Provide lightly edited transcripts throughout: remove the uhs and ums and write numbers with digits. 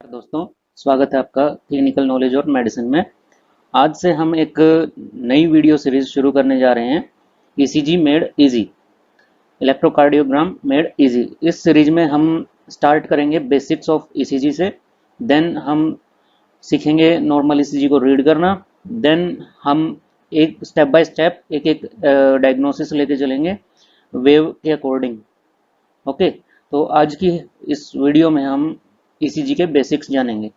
दोस्तों, स्वागत है आपका क्लिनिकल नॉलेज और मेडिसिन में। आज से हम एक नई वीडियो सीरीज शुरू करने जा रहे हैं, ECG made easy, electrocardiogram made easy. इस सीरीज में हम स्टार्ट करेंगे बेसिक्स ऑफ ईसीजी से, देन हम सीखेंगे नॉर्मल ईसीजी को रीड करना, देन हम एक स्टेप बाय स्टेप एक एक डायग्नोसिस लेके चलेंगे वेव के अकॉर्डिंग। ओके, तो आज की इस वीडियो में हम ईसीजी के बेसिक्स जानेंगे।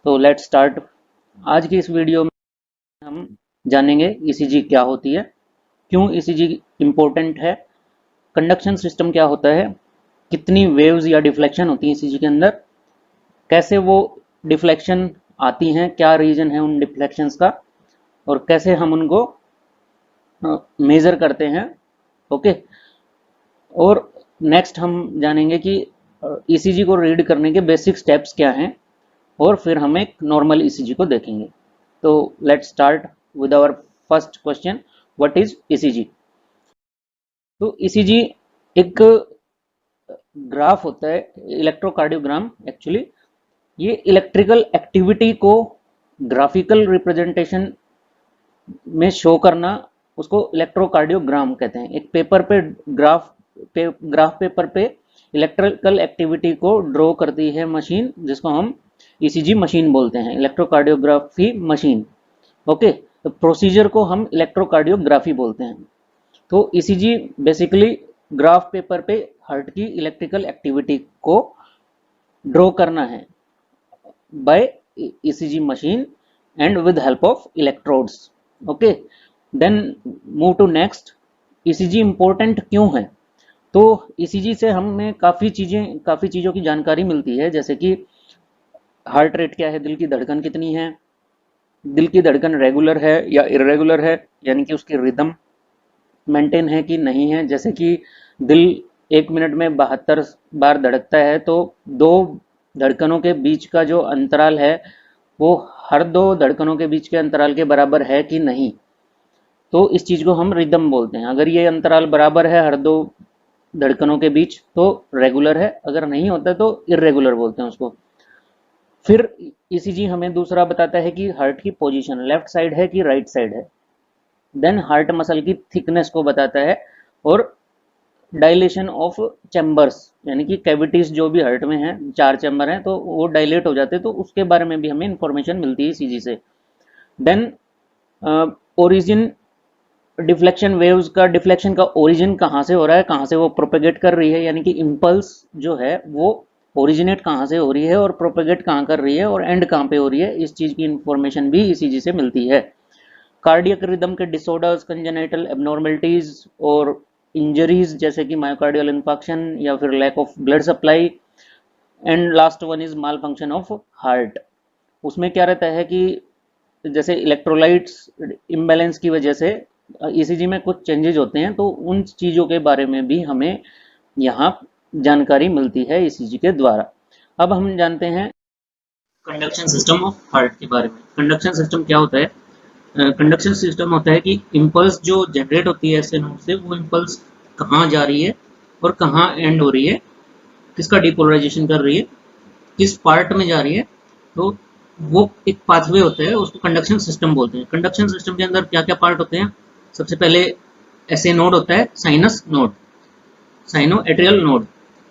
तो लेट्स स्टार्ट। आज की इस वीडियो में हम जानेंगे ईसीजी क्या होती है, क्यों ईसीजी इम्पोर्टेंट है, कंडक्शन सिस्टम क्या होता है, कितनी वेव्स या डिफ्लेक्शन होती हैं ईसीजी के अंदर, कैसे वो डिफ्लेक्शन आती हैं, क्या रीजन है उन डिफ्लेक्शंस का, और कैसे हम उनको मेजर करते हैं। ओके, और नेक्स्ट हम जानेंगे कि ईसीजी को रीड करने के बेसिक स्टेप्स क्या हैं, और फिर हम एक नॉर्मल ईसीजी को देखेंगे। तो let's start with our first question, what is ECG. तो ईसीजी एक ग्राफ होता है, इलेक्ट्रोकार्डियोग्राम। एक्चुअली ये इलेक्ट्रिकल एक्टिविटी को ग्राफिकल रिप्रेजेंटेशन में शो करना, उसको इलेक्ट्रोकार्डियोग्राम कहते हैं। एक पेपर पे ग्राफ पेपर पे इलेक्ट्रिकल एक्टिविटी को ड्रॉ करती है मशीन, जिसको हम ईसीजी मशीन बोलते हैं, इलेक्ट्रोकार्डियोग्राफी मशीन। ओके, तो प्रोसीजर को हम इलेक्ट्रोकार्डियोग्राफी बोलते हैं। तो ईसीजी बेसिकली ग्राफ पेपर पे हार्ट की इलेक्ट्रिकल एक्टिविटी को ड्रॉ करना है by ECG machine and with help of electrodes. Okay, then move to next, ECG important क्यों है। तो ईसीजी से हमें काफ़ी चीज़ों की जानकारी मिलती है, जैसे कि हार्ट रेट क्या है, दिल की धड़कन कितनी है, दिल की धड़कन रेगुलर है या इरेगुलर है, यानी कि उसकी रिदम मेंटेन है कि नहीं है। जैसे कि दिल 1 मिनट में 72 बार धड़कता है, तो दो धड़कनों के बीच का जो अंतराल है वो हर दो धड़कनों के बीच के अंतराल के बराबर है कि नहीं। तो इस चीज़ को हम रिदम बोलते हैं। अगर ये अंतराल बराबर है हर दो धड़कनों के बीच तो रेगुलर है, अगर नहीं होता तो इरेगुलर बोलते हैं उसको। फिर ईसीजी हमें दूसरा बताता है कि हार्ट की पोजीशन लेफ्ट साइड है कि राइट साइड है। देन हार्ट मसल की थिकनेस को बताता है, और डायलेशन ऑफ चैम्बर्स, यानी कि कैविटीज जो भी हार्ट में है, 4 चैम्बर हैं तो वो डायलेट हो जाते हैं, तो उसके बारे में भी हमें इंफॉर्मेशन मिलती है ईसीजी से। देन ओरिजिन, डिफ्लेक्शन का ओरिजिन कहाँ से हो रहा है, कहाँ से वो प्रोपेगेट कर रही है, यानी कि इम्पल्स जो है वो ओरिजिनेट कहाँ से हो रही है और प्रोपेगेट कहाँ कर रही है और एंड कहाँ पे हो रही है, इस चीज़ की इंफॉर्मेशन भी ईसीजी से मिलती है। कार्डियक रिदम के डिसऑर्डर्स, कंजेनाइटल एबनॉर्मलिटीज और इंजरीज, जैसे कि मायोकार्डियल इंफाक्शन या फिर lack of blood supply. And last one is malfunction of heart. उसमें क्या रहता है कि जैसे इलेक्ट्रोलाइट्स इम्बैलेंस की वजह से ईसीजी में कुछ चेंजेस होते हैं, तो उन चीज़ों के बारे में भी हमें यहाँ जानकारी मिलती है ईसीजी के द्वारा। अब हम जानते हैं कंडक्शन सिस्टम ऑफ हार्ट के बारे में। कंडक्शन सिस्टम क्या होता है। कंडक्शन सिस्टम होता है कि इम्पल्स जो जनरेट होती है ऐसे नोड से, वो इम्पल्स कहाँ जा रही है और कहाँ एंड हो रही है, किसका डिपोलराइजेशन कर रही है, किस पार्ट में जा रही है। तो वो एक पाथवे होता है, उसको कंडक्शन सिस्टम बोलते हैं। कंडक्शन सिस्टम के अंदर क्या क्या पार्ट होते हैं। सबसे पहले ऐसे नोड होता है sinus node, cyano atrial node.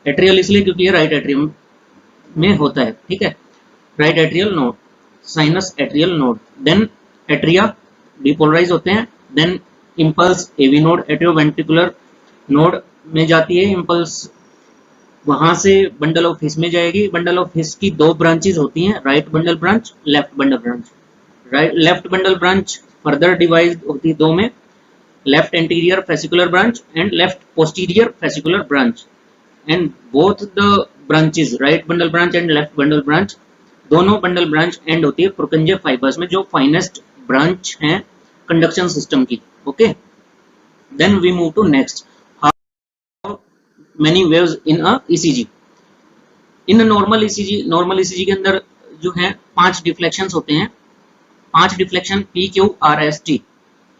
Atrial इसलिए क्योंकि ये राइट एट्रियम में होता है, ठीक है। Right atrial node, sinus atrial node. Then atria depolarize होते हैं। Then impulse AV node, atrioventricular node में जाती है इम्पल्स, वहां से बंडल ऑफ हिस में जाएगी। बंडल ऑफ हिस की 2 ब्रांचेज होती हैं, right bundle branch, left bundle branch. Left bundle branch further divide होती है 2 में, left anterior fascicular branch and left posterior fascicular branch. And both the branches, right bundle branch and left bundle branch, दोनों bundle branch and होती है Purkinje fibres में, जो finest branch है conduction system की। Okay, then we move to next, how many waves in a ECG. In normal ECG के अंदर जो है 5 डिफ्लेक्शंस होते हैं, 5 deflection P Q R S T.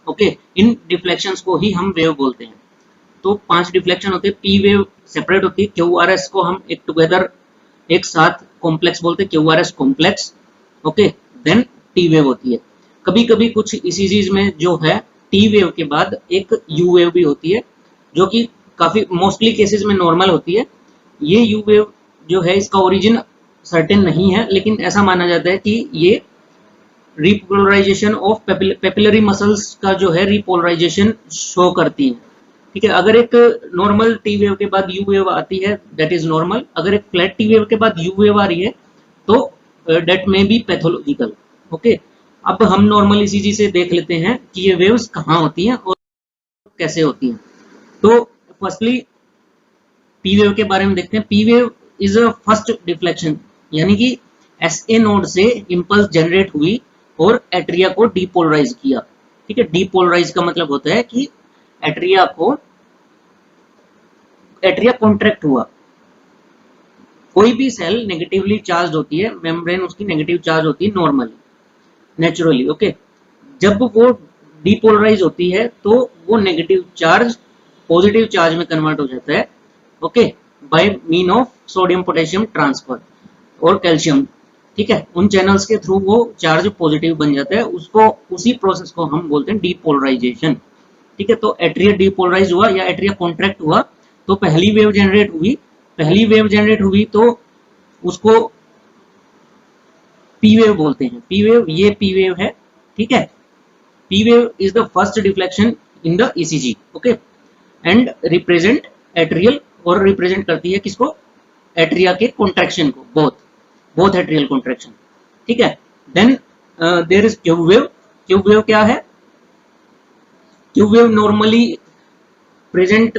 Okay, इन डिफ्लेक्शंस को ही हम वेव बोलते हैं। तो 5 डिफ्लेक्शन होते हैं। पी वेव सेपरेट होती है, क्यू आर एस को हम एक टुगेदर एक साथ कॉम्प्लेक्स बोलते हैं, QRS complex. Okay, then T wave होती है। कभी कभी कुछ ईसीजीज में जो है टी वेव के बाद एक यू वेव भी होती है, जो कि काफी मोस्टली केसेस में नॉर्मल होती है। ये यू वेव जो है इसका ओरिजिन सर्टेन नहीं है, लेकिन ऐसा माना जाता है कि ये रिपोलराइजेशन ऑफ पेपिलरी मसल्स का जो है रिपोलराइजेशन शो करती है। ठीक है, अगर एक नॉर्मल टी वेव के बाद यू वेव आती है दैट इज नॉर्मल, अगर एक फ्लैट टी वेव के बाद यू वेव आ रही है तो डेट में बी पैथोलॉजिकल। ओके, अब हम नॉर्मल ईसीजी से देख लेते हैं कि ये वेव्स कहाँ होती हैं और कैसे होती हैं। तो फर्स्टली पी वेव के बारे में देखते हैं। P wave is a first deflection, यानी कि एसए नोड से इंपल्स जनरेट हुई और एट्रिया को डीपोलराइज किया। ठीक है, डीपोलराइज का मतलब होता है कि एट्रिया कॉन्ट्रैक्ट हुआ। कोई भी सेल नेगेटिवली चार्ज होती है, मेम्ब्रेन उसकी नेगेटिव चार्ज होती है नॉर्मली, नेचुरली। ओके, जब वो डीपोलराइज होती है तो वो नेगेटिव चार्ज पॉजिटिव चार्ज में कन्वर्ट हो जाता है। Okay, by mean of sodium potassium transfer और कैल्शियम। ठीक है, उन चैनल्स के थ्रू वो चार्ज पॉजिटिव बन जाता है, उसी प्रोसेस को हम बोलते हैं डीपोलराइजेशन। ठीक है, तो एट्रिया डीपोलराइज हुआ या एट्रिया कॉन्ट्रैक्ट हुआ तो पहली वेव जनरेट हुई तो उसको पी वेव बोलते हैं। पी वेव, ये पी वेव है। ठीक है, P wave is the first deflection in the ECG. Okay, and represent atrial, और रिप्रेजेंट करती है किसको? एट्रिया के कॉन्ट्रैक्शन को, बोथ एट्रियल कॉन्ट्रैक्शन। ठीक है, then there is tube wave. Tube wave क्या है? ट्यूब वेव नॉर्मली प्रेजेंट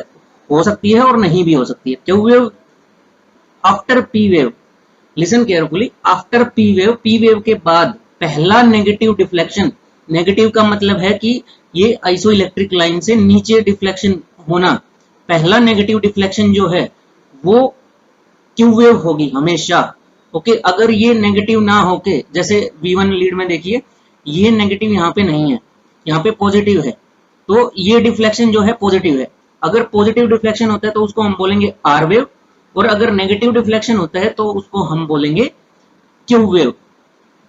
हो सकती है और नहीं भी हो सकती है। Tube wave after P wave, listen carefully, after P wave के बाद पहला नेगेटिव डिफ्लेक्शन। नेगेटिव का मतलब है कि ये आइसो इलेक्ट्रिक लाइन से नीचे डिफ्लेक्शन होना। पहला नेगेटिव डिफ्लेक्शन जो है वो क्यू वेव होगी हमेशा। ओके, अगर ये नेगेटिव ना होके, जैसे V1 लीड में देखिए ये नेगेटिव यहाँ पे नहीं है, यहाँ पे पॉजिटिव है, तो ये डिफ्लेक्शन जो है पॉजिटिव है। अगर पॉजिटिव डिफ्लेक्शन होता है तो उसको हम बोलेंगे आर वेव, और अगर नेगेटिव डिफ्लेक्शन होता है तो उसको हम बोलेंगे क्यू वेव।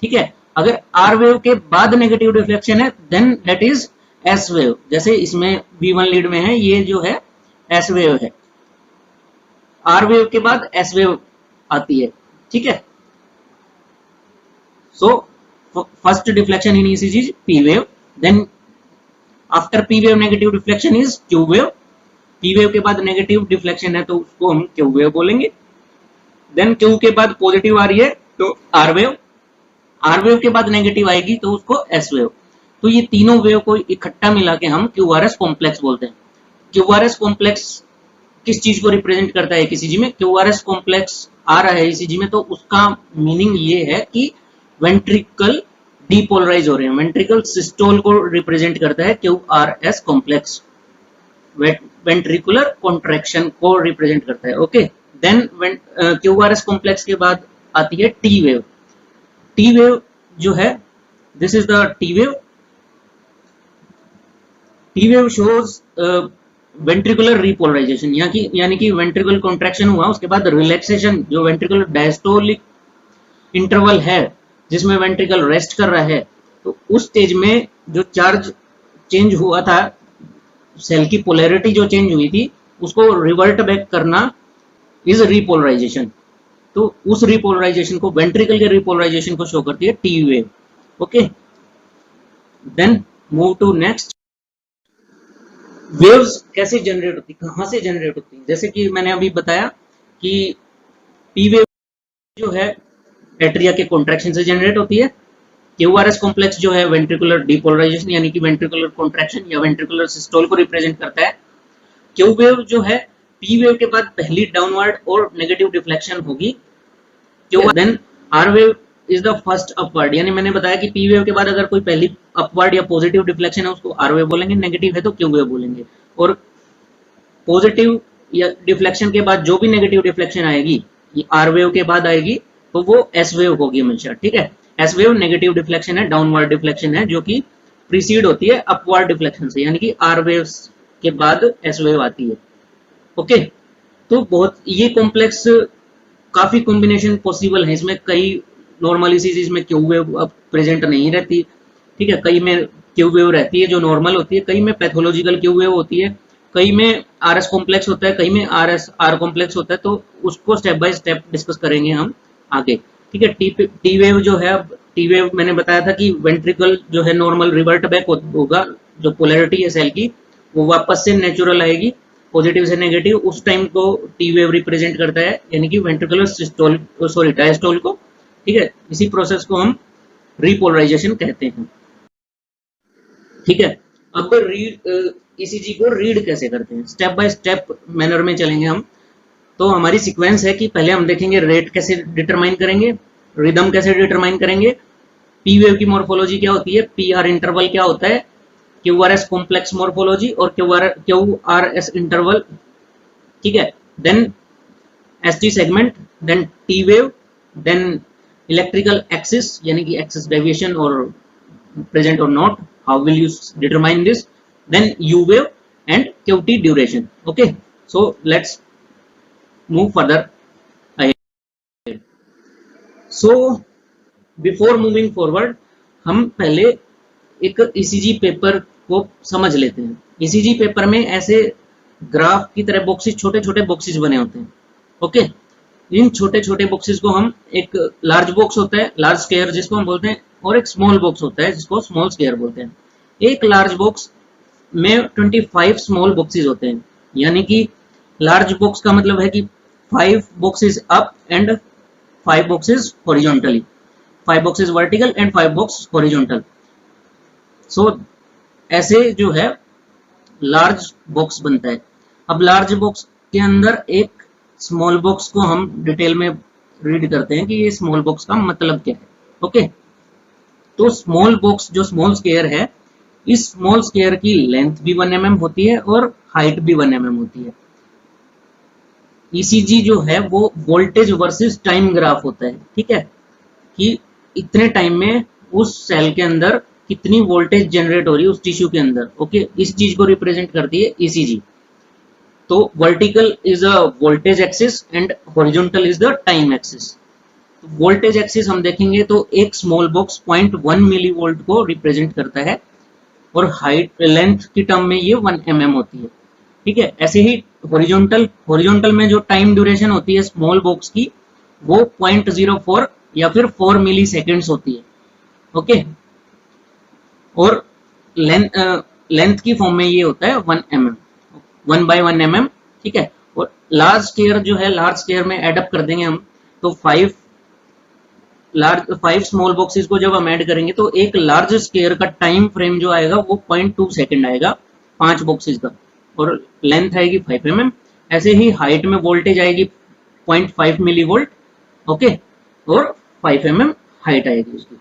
ठीक है, अगर आर वेव के बाद नेगेटिव डिफ्लेक्शन है then that is S wave. जैसे इसमें V1 लीड में है, ये जो है एस वेव है। आर वेव के बाद एस वेव आती है। ठीक है, so first deflection in ECG P wave, then after P wave negative deflection is Q wave. P wave के बाद नेगेटिव डिफ्लेक्शन है तो उसको हम क्यू वेव बोलेंगे। देन क्यू के बाद पॉजिटिव आ रही है तो आर वेव। आर वेव के बाद नेगेटिव आएगी तो उसको एस वेव। तो ये तीनों वेव को इकट्ठा मिला के हम क्यूआरएस कॉम्प्लेक्स बोलते हैं। क्यूआरएस कॉम्प्लेक्स किस चीज को रिप्रेजेंट करता है ईसीजी में? क्यूआरएस कॉम्प्लेक्स आ रहा है ईसीजी में तो उसका मीनिंग ये है कि वेंट्रिकल डीपोलराइज हो रहे हैं। वेंट्रिकल सिस्टोल को रिप्रेजेंट करता है क्यूआरएस कॉम्प्लेक्स, वेंट्रिकुलर कॉन्ट्रैक्शन को रिप्रेजेंट करता है। ओके, देन क्यूआरएस कॉम्प्लेक्स के बाद आती है टी वेव। टी वेव जो है, this is the T wave. T wave shows ventricular repolarisation, यानी कि वेंट्रिकल कॉन्ट्रैक्शन हुआ, उसके बाद रिलैक्सेशन, जो वेंट्रिकुलर डायस्टोलिक इंटरवल है जिसमें वेंट्रिकल रेस्ट कर रहा है, तो उस स्टेज में जो चार्ज चेंज हुआ था, सेल की पोलैरिटी जो चेंज हुई थी, उसको रिवर्ट बैक करना इज रिपोलराइजेशन। तो उस रिपोलराइजेशन को, वेंट्रिकल के रिपोलराइजेशन को शो करती है T wave. Okay, then move to next. Waves कैसे जनरेट होती, कहां से जनरेट होती है? जैसे कि मैंने अभी बताया कि पी वेव जो है एट्रिया के कॉन्ट्रैक्शन से जनरेट होती है। क्यूआरएस कॉम्प्लेक्स जो है वेंट्रिकुलर डीपोलराइजेशन यानी कि वेंट्रिकुलर कॉन्ट्रैक्शन या वेंट्रिकुलर सिस्टोल को रिप्रेजेंट करता है। क्यू वेव जो है पी वेव के बाद पहली डाउनवर्ड और नेगेटिव डिफ्लेक्शन होगी। Then R wave is the first upward, यानी मैंने बताया कि पी वेव के बाद अगर कोई पहली अपवर्ड या पॉजिटिव डिफ्लेक्शन है उसको आर वेव बोलेंगे, नेगेटिव है तो क्यू वेव बोलेंगे। और पॉजिटिव या डिफ्लेक्शन के बाद जो भी नेगेटिव डिफ्लेक्शन आएगी ये आर वेव के बाद आएगी तो वो एस वेव होगी हमेशा। ठीक है, एस वेव नेगेटिव डिफ्लेक्शन है, डाउनवर्ड डिफ्लेक्शन है जो कि प्रीसीड होती है अपवर्ड डिफ्लेक्शन से, यानी कि आर वेव्स के बाद एस वेव आती है। ओके, तो बहुत ये कॉम्प्लेक्स काफी कॉम्बिनेशन पॉसिबल है इसमें। कई नॉर्मल ईसीजी में क्यू वेव अब प्रेजेंट नहीं रहती, ठीक है, कई में क्यू वेव रहती है जो नॉर्मल होती है, कई में पैथोलॉजिकल क्यू वेव होती है, कई में आरएस कॉम्प्लेक्स होता है, कई में आर कॉम्प्लेक्स होता है। तो उसको स्टेप बाय स्टेप डिस्कस करेंगे हम आगे, ठीक है। टी वेव जो है, अब टी वेव मैंने बताया था कि वेंट्रिकल जो है नॉर्मल रिवर्ट बैक होगा, जो पोलैरिटी है सेल की वो वापस से नेचुरल आएगी, पॉजिटिव से नेगेटिव, उस टाइम को टी वेव रिप्रेजेंट करता है, यानी कि वेंट्रिकुलर सिस्टोल सॉरी डायस्टोल को, ठीक है। इसी प्रोसेस को हम रिपोलराइजेशन कहते हैं, ठीक है। अब ईसीजी को रीड कैसे करते हैं, स्टेप बाय स्टेप मैनर में चलेंगे हम। तो हमारी सीक्वेंस है कि पहले हम देखेंगे रेट कैसे डिटरमाइन करेंगे, रिदम कैसे डिटरमाइन करेंगे, पी वेव की मॉर्फोलॉजी क्या होती है, पी आर इंटरवल क्या होता है, Q R S complex morphology और क्यू आर एस इंटरवल, ठीक है। Then S T segment, then T wave, then electrical axis यानी कि एक्सिस डेविएशन और present or not, how will you determine this, then u wave and qt duration, okay. So let's move further ahead. So before moving forward, हम पहले एक ECG paper को समझ लेते हैं। ईसीजी पेपर में ऐसे ग्राफ की तरह बॉक्सेस, छोटे छोटे बॉक्सेस बने होते हैं, ओके। इन छोटे छोटे बॉक्सेस को हम, एक लार्ज बॉक्स होता है, लार्ज स्क्वायर जिसको हम बोलते हैं, और एक स्मॉल बॉक्स होता है जिसको स्मॉल स्क्वायर बोलते हैं। एक लार्ज बॉक्स में 25 स्मॉल बॉक्सेस होते हैं, यानी कि लार्ज बॉक्स का मतलब है कि 5 boxes up and 5 boxes horizontally, 5 boxes vertical and 5 box horizontal. So ऐसे जो है लार्ज बॉक्स बनता है। अब लार्ज बॉक्स के अंदर एक स्मॉल बॉक्स को हम डिटेल में रीड करते हैं कि ये स्मॉल बॉक्स का मतलब क्या है, ओके। तो स्मॉल बॉक्स जो स्मॉल स्क्वायर है, इस स्मॉल स्क्वायर की लेंथ भी 1 mm होती है और हाइट भी 1 mm होती है। ईसीजी जो है वो वोल्टेज वर्सेस टाइम ग्राफ होता है, ठीक है, कि इतने टाइम में उस सेल के अंदर कितनी वोल्टेज जनरेट हो रही है उस टिश्यू के अंदर, ओके। इस चीज को रिप्रेजेंट करती है ईसीजी। तो vertical is a voltage axis and horizontal is the time axis. Voltage axis हम देखेंगे तो एक स्मॉल बॉक्स 0.1 मिली वोल्ट को रिप्रेजेंट करता है और हाइट लेंथ की टर्म में ये 1 mm होती है, ठीक है। ऐसे ही हॉरिजॉन्टल में जो टाइम ड्यूरेशन होती है स्मॉल बॉक्स की वो 0.04 या फिर 4 मिली सेकेंड्स होती है, ओके। और लेंथ की फॉर्म में ये होता है 1 mm, 1/1 mm, ठीक है। और लार्ज स्क्वायर जो है, लार्ज स्क्वायर में एड अप कर देंगे हम, तो 5 स्मॉल बॉक्सेस को जब हम ऐड करेंगे तो एक लार्ज स्क्वायर का टाइम फ्रेम जो आएगा वो 0.2 सेकेंड आएगा 5 बॉक्सेस का, और लेंथ आएगी 5 mm। ऐसे ही हाइट में वोल्टेज आएगी 0.5 मिली वोल्ट, ओके, और 5 mm हाइट आएगी उसकी।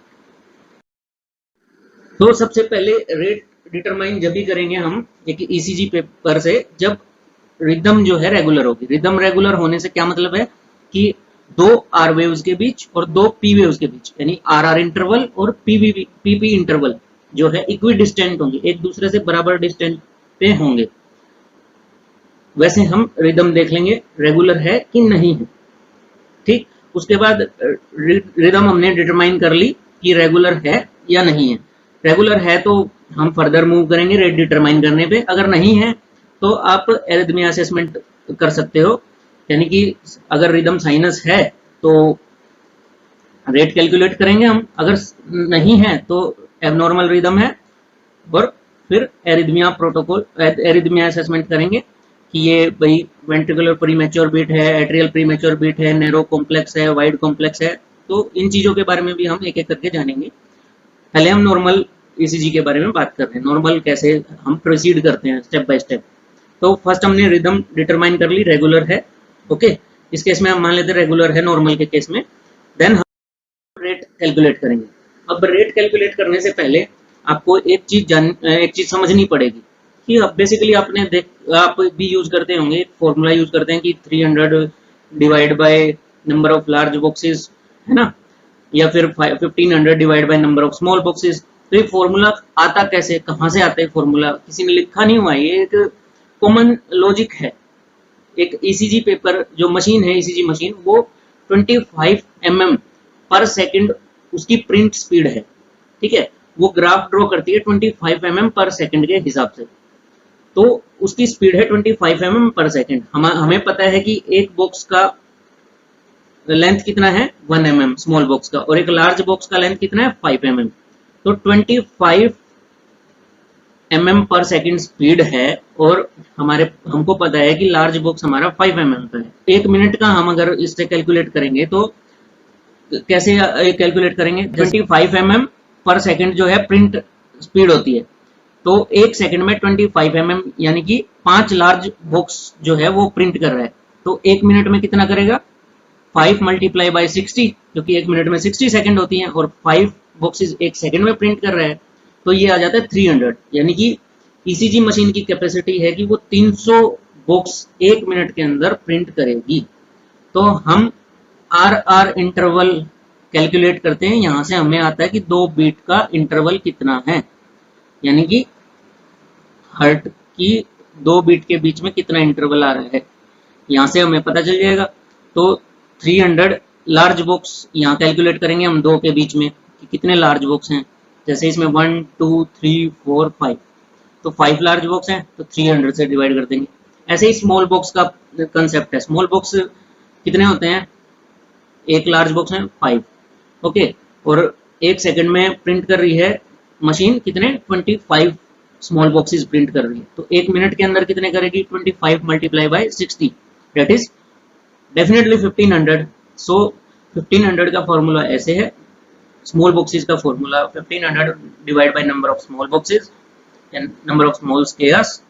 तो सबसे पहले रेट डिटरमाइन जब भी करेंगे हम एक ईसीजी पेपर से, जब रिदम जो है रेगुलर होगी। रिदम रेगुलर होने से क्या मतलब है कि 2 आर वेव्स के बीच और 2 पी वेव्स के बीच, यानी आर आर इंटरवल और पी इंटरवल जो है इक्वी डिस्टेंट होंगे, एक दूसरे से बराबर डिस्टेंट पे होंगे। वैसे हम रिदम देख लेंगे रेगुलर है कि नहीं है, ठीक। उसके बाद रिदम हमने डिटरमाइन कर ली कि रेगुलर है या नहीं है। रेगुलर है तो हम फर्दर मूव करेंगे रेट डिटरमाइन करने पे, अगर नहीं है तो आप एरिथमिया असेसमेंट कर सकते हो, यानी कि अगर रिदम साइनस है तो रेट कैलकुलेट करेंगे हम, अगर नहीं है तो एबनॉर्मल रिदम है, और फिर एरिथमिया प्रोटोकॉल, एरिथमिया असेसमेंट करेंगे कि ये भाई वेंट्रिकुलर प्रीमैच्योर बीट है, एट्रियल प्रीमैच्योर बीट है, नैरो कॉम्प्लेक्स है, वाइड कॉम्प्लेक्स है। तो इन चीजों के बारे में भी हम एक एक करके जानेंगे। पहले हम नॉर्मल ईसीजी के बारे में बात करते हैं, नॉर्मल कैसे हम प्रोसीड करते हैं स्टेप बाय स्टेप। तो फर्स्ट हमने रिदम डिटरमाइन कर ली, रेगुलर है, ओके। इस केस में हम मान लेते हैं रेगुलर है नॉर्मल के केस में। देन हम रेट कैलकुलेट करेंगे। अब रेट कैलकुलेट करने से पहले आपको एक चीज समझनी पड़ेगी कि अब बेसिकली आप भी यूज करते होंगे, एक फॉर्मूला यूज करते हैं कि 300 divide by number of large boxes, है ना, या फिर 1500 divide by number of small boxes. तो ये फॉर्मूला आता कैसे, कहाँ से आता है फॉर्मूला, किसी ने लिखा नहीं हुआ, ये एक कॉमन लॉजिक है। एक ईसीजी पेपर जो मशीन है, ईसीजी मशीन, वो 25 mm पर सेकंड उसकी प्रिंट स्पीड है, ठीक है। वो ग्राफ ड्रॉ करती है 25 mm पर सेकंड के हिसाब से, तो उसकी स्पीड है 25 mm पर सेकंड। हमें पता है कि एक बॉक्स का लेंथ कितना है 1 mm स्मॉल बॉक्स का, और एक लार्ज बॉक्स का लेंथ कितना है 5 mm। तो 25 mm पर सेकंड स्पीड है, और हमको पता है कि लार्ज बॉक्स हमारा 5 mm का है। एक मिनट का हम अगर इससे कैलकुलेट करेंगे तो कैसे कैलकुलेट करेंगे, 25 mm पर सेकंड जो है प्रिंट स्पीड होती है, तो एक सेकंड में 25 mm यानी कि 5 लार्ज बॉक्स जो है वो प्रिंट कर रहा है। तो एक मिनट में कितना करेगा 5 मल्टीप्लाई बाई 60, क्योंकि एक मिनट में 60 सेकंड होती हैं और 5 बॉक्सेस एक सेकंड में प्रिंट कर रहा है, तो ये आ जाता है 300। यानी कि ईसीजी मशीन की कैपेसिटी है कि वो 300 बॉक्स एक मिनट के अंदर प्रिंट करेगी। तो हम आर इंटरवल कैलकुलेट करते हैं, यहां से हमें आता है कि 2 बीट का इंटरवल कितना है, यानी कि हर्ट की 2 बीट के बीच में कितना इंटरवल आ रहा है, यहां से हमें पता चल जाएगा। तो 300 लार्ज बॉक्स यहाँ कैलकुलेट करेंगे हम 2 के बीच में कि कितने लार्ज बॉक्स हैं। जैसे इसमें 1 2 3 4 5, तो 5 लार्ज बॉक्स हैं तो 300 से डिवाइड कर देंगे। ऐसे ही स्मॉल बॉक्स का कंसेप्ट है। स्मॉल बॉक्स कितने होते हैं, एक लार्ज बॉक्स है 5, ओके, और एक सेकंड में प्रिंट कर रही है मशीन कितने 25 स्मॉल बॉक्सेस प्रिंट कर रही है। तो एक मिनट के अंदर कितने करेगी 25 multiply by 60, that is definitely 1500। सो 1500 का फॉर्मूला ऐसे है, स्मॉल बॉक्सेस का formula 1500 divide by number of small boxes and number of small squares,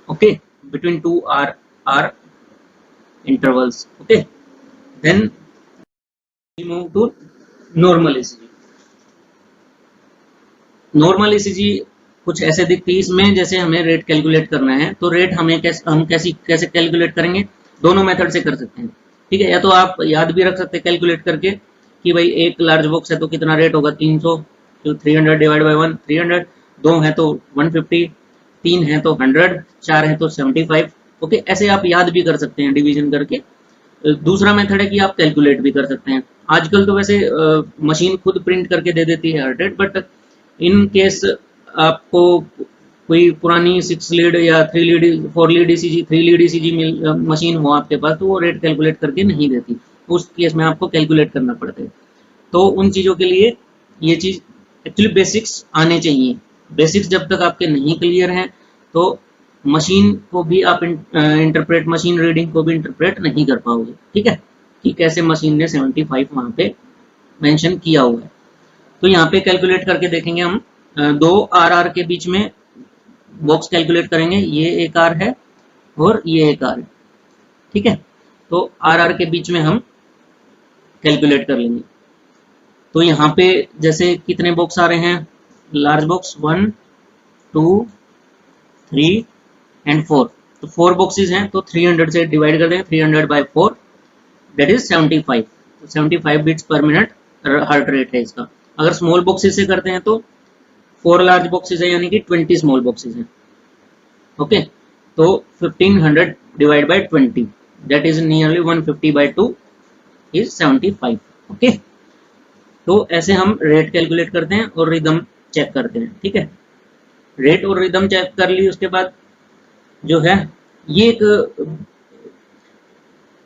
okay, between 2 r intervals, okay, then we move to normal ECG। Normal ECG कुछ ऐसे दिखती है, इसमें जैसे हमें रेट कैलकुलेट करना है, तो रेट हम कैसे कैलकुलेट करेंगे, दोनों मेथड से कर सकते हैं, ठीक है। या तो आप याद भी रख सकते हैं कैलकुलेट करके कि भाई एक लार्ज बॉक्स है तो कितना रेट होगा 300, तो 300 डिवाइड बाय 1 300, 2 है तो 150, 3 है तो 100, 4 है तो 75, ओके। ऐसे आप याद भी कर सकते हैं डिवीजन करके। दूसरा मेथड है कि आप कैलकुलेट भी कर सकते हैं। आजकल तो वैसे मशीन खुद प्रिंट करके दे देती है heart rate, but in case आपको कोई पुरानी 6 लीड या 3 lead 4 lead ECG 3 lead ECG machine हो आपके पास, तो वो रेट कैलकुलेट करके नहीं देती, उस केस में आपको कैलकुलेट करना पड़ता है। तो उन चीज़ों के लिए ये चीज़ एक्चुअली बेसिक्स आने चाहिए। बेसिक्स जब तक आपके नहीं क्लियर हैं तो मशीन को भी आप इंटरप्रेट मशीन रीडिंग को भी इंटरप्रेट नहीं कर पाओगे, ठीक है, कि कैसे मशीन ने 75 वहाँ पे मेंशन किया हुआ है। तो यहाँ पे कैलकुलेट करके देखेंगे हम, 2 आर के बीच में बॉक्स कैलकुलेट करेंगे, ये एक आर है और ये एक आर है, ठीक है। तो आर के बीच में हम कैलकुलेट कर लेंगे। तो यहाँ पे जैसे कितने बॉक्स आ रहे हैं, लार्ज बॉक्स 1 2 3 एंड 4, तो 4 बॉक्सेस हैं, तो 300 से डिवाइड कर देंगे, 300 बाय 4 दैट इज 75, तो 75 बीट्स पर मिनट हार्ट रेट है इसका। अगर स्मॉल बॉक्सेस से करते हैं तो 4 लार्ज बॉक्सेस है यानी कि 20 स्मॉल बॉक्सेस हैं, ओके। तो 1500 divide by 20 that is nearly 150 by 2 is 75, okay. तो ऐसे हम रेट कैलकुलेट करते हैं और रिदम चेक करते हैं, ठीक है। रेट और रिदम चेक कर ली, उसके बाद जो है ये एक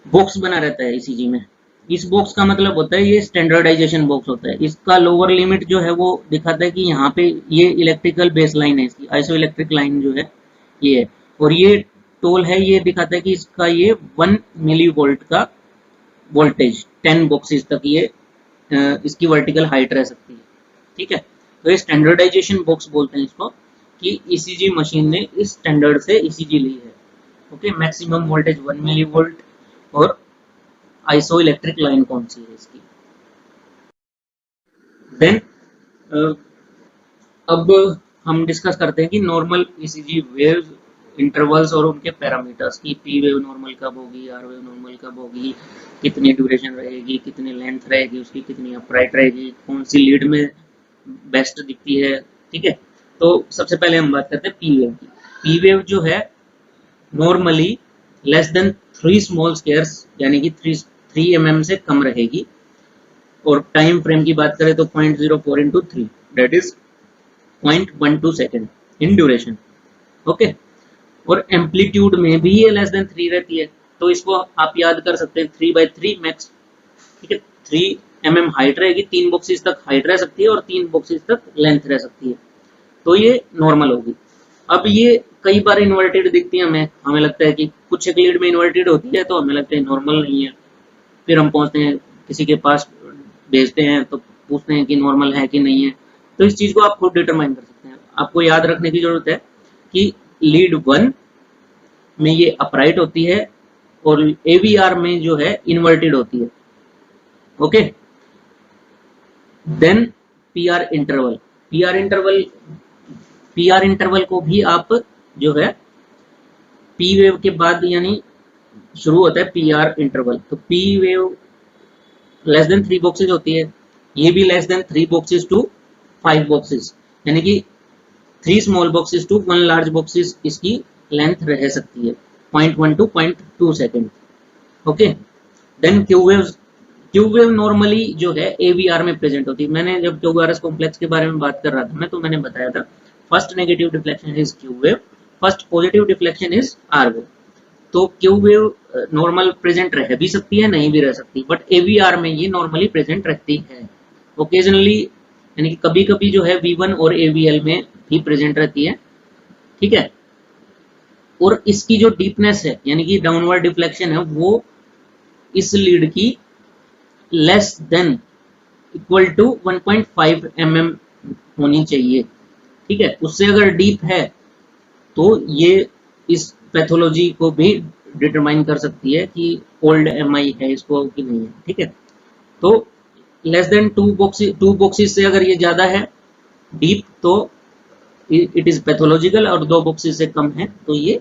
बॉक्स बना रहता है ECG में। इस बॉक्स का मतलब होता है ये स्टैंडर्डाइजेशन बॉक्स होता है। इसका लोअर लिमिट जो है वो दिखाता है कि यहाँ पे ये इलेक्ट्रिकल बेस लाइन है, इसकी आइसो इलेक्ट्रिक लाइन जो है ये है, और ये टोल है, ये दिखाता है कि इसका ये 1 मिली वोल्ट का वोल्टेज 10 बॉक्सेस तक ये इसकी वर्टिकल हाइट रह सकती है, ठीक है। तो ये स्टैंडर्डाइजेशन बॉक्स बोलते हैं इसको, कि ECG मशीन ने इस स्टैंडर्ड से ECG ली है, okay. Maximum voltage 1 millivolt, और आइसो इलेक्ट्रिक लाइन कौन सी है इसकी। देन अब हम डिस्कस करते हैं कि नॉर्मल ECG वेव्स, इंटरवल्स और उनके पैरामीटर्स, की P वेव नॉर्मल कब होगी, R वेव नॉर्मल कब होगी, कितनी ड्यूरेशन रहेगी, कितनी लेंथ रहेगी उसकी, कितनी अपराइट रहेगी, कौन सी लीड में बेस्ट दिखती है, ठीक है। तो सबसे पहले हम बात करते हैं P वेव की। P वेव जो है normally less than 3 small squares यानी कि 3 mm से कम रहेगी। और टाइम फ्रेम की बात करें तो 0.04 into 3 that is 0.12 second in duration. Okay, और एम्पलीट्यूड में भी ये लेस देन 3 रहती है, तो इसको आप याद कर सकते हैं 3/3 मैक्स। ठीक है, 3 mm हाइट रहेगी, 3 बॉक्सेस तक हाइट रह सकती है और 3 बॉक्सेस तक लेंथ रह सकती है, तो ये नॉर्मल होगी। अब ये कई बार इन्वर्टेड दिखती है, हमें लगता है कि कुछ एक लीड में इन्वर्टेड होती है तो हमें लगता है नॉर्मल नहीं है, फिर हम पहुंचते हैं किसी के पास भेजते हैं तो पूछते हैं कि नॉर्मल है कि नहीं है। तो इस चीज को आप खुद डिटरमाइन कर सकते हैं। आपको याद रखने की जरूरत है कि लीड 1 में ये अपराइट होती है और AVR में जो है इन्वर्टेड होती है। ओके, देन पीआर इंटरवल को भी आप जो है पी वेव के बाद यानी शुरू होता है पीआर इंटरवल, तो P wave less than 3 boxes होती है, ये भी less than 3 boxes to 5 boxes, यानी कि 3 small boxes to 1 large boxes इसकी लेंथ रह सकती है 0.1 to 0.2 second. Okay, then Q wave normally जो है AVR में प्रेजेंट होती है। मैंने जब QRS कॉम्प्लेक्स के बारे में बात कर रहा था मैं, तो मैंने बताया था first negative deflection is Q wave, first positive deflection is R wave. तो क्यू वेव नॉर्मल प्रेजेंट रह भी सकती है, नहीं भी रह सकती, बट AVR में ये नॉर्मली प्रेजेंट रहती है। ओकेजनली यानी कि कभी कभी जो है V1 और AVL में भी प्रेजेंट रहती है। ठीक है, और इसकी जो डीपनेस है यानी कि डाउनवर्ड डिफ्लेक्शन है वो इस लीड की less than equal to 1.5 mm होनी चाहिए। ठीक है, उससे अगर डीप है तो ये इस पैथोलॉजी को भी डिटरमाइन कर सकती है कि ओल्ड MI है इसको कि नहीं है। ठीक है, तो लेस देन 2 बॉक्सेस से अगर ये ज्यादा है डीप तो इट इज पैथोलॉजिकल, और 2 बॉक्सेस से कम है तो ये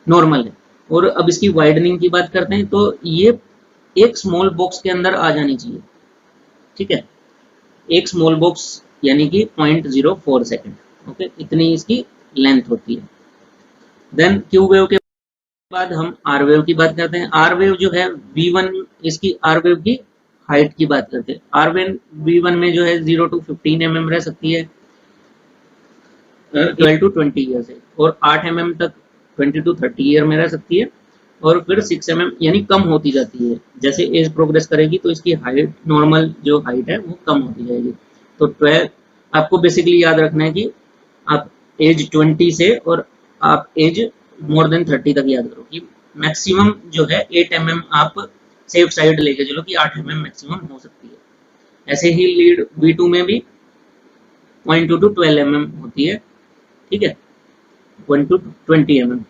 नॉर्मल है। और अब इसकी वाइडनिंग की बात करते हैं तो ये एक स्मॉल बॉक्स के अंदर आ जानी चाहिए। ठीक है, एक स्मॉल बॉक्स यानी कि 0.04 सेकेंड। ओके, इतनी इसकी लेंथ होती है। देन क्यू वेव के बाद हम आर वेव की बात करते हैं। आर वेव जो है V1 इसकी आर वेव की हाइट की बात करते हैं। आर वेव V1 में जो है 0 to 15 mm रह सकती है 12 to 20 ईयर से, और 8 mm तक 20 to 30 ईयर में रह सकती है, और फिर 6 mm यानी कम होती जाती है। जैसे एज प्रोग्रेस करेगी तो इसकी हाइट नॉर्मल जो हाइट है वो कम होती जाएगी। तो 12 आपको बेसिकली याद रखना है कि आप एज 20 से और आप एज मोर देन 30 तक याद करो कि मैक्सिमम जो है 8 mm आप सेफ साइड लेके चलो कि 8 mm मैक्सिमम हो सकती है। ऐसे ही लीड V2 में भी 0.2 to 12 mm होती है। ठीक है, 1 to 20 mm।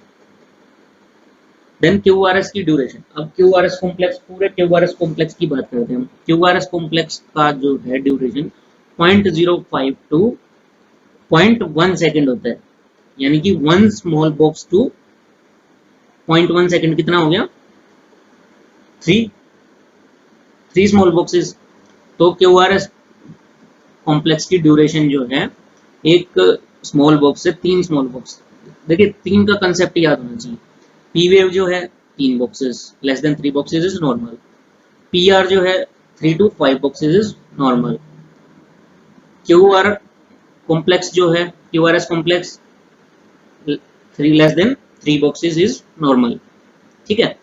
देन QRS की ड्यूरेशन। अब QRS कॉम्प्लेक्स, पूरे QRS कॉम्प्लेक्स की बात करते हैं हम। QRS कॉम्प्लेक्स का जो है ड्यूरेशन 0.05 to 0.1 सेकेंड होता है, यानी कि 1 स्मॉल बॉक्स टू 0.1 सेकेंड कितना हो गया 3 स्मॉल बॉक्सेस। तो QRS कॉम्प्लेक्स की ड्यूरेशन जो है एक स्मॉल बॉक्स से 3 स्मॉल बॉक्स। देखिए 3 का कंसेप्ट याद होना चाहिए। पी वेव जो है 3 boxes, less than 3 boxes is normal. PR जो है 3 to 5 boxes is normal. QR complex जो है QRS complex 3 less than 3 boxes is normal. ठीक है,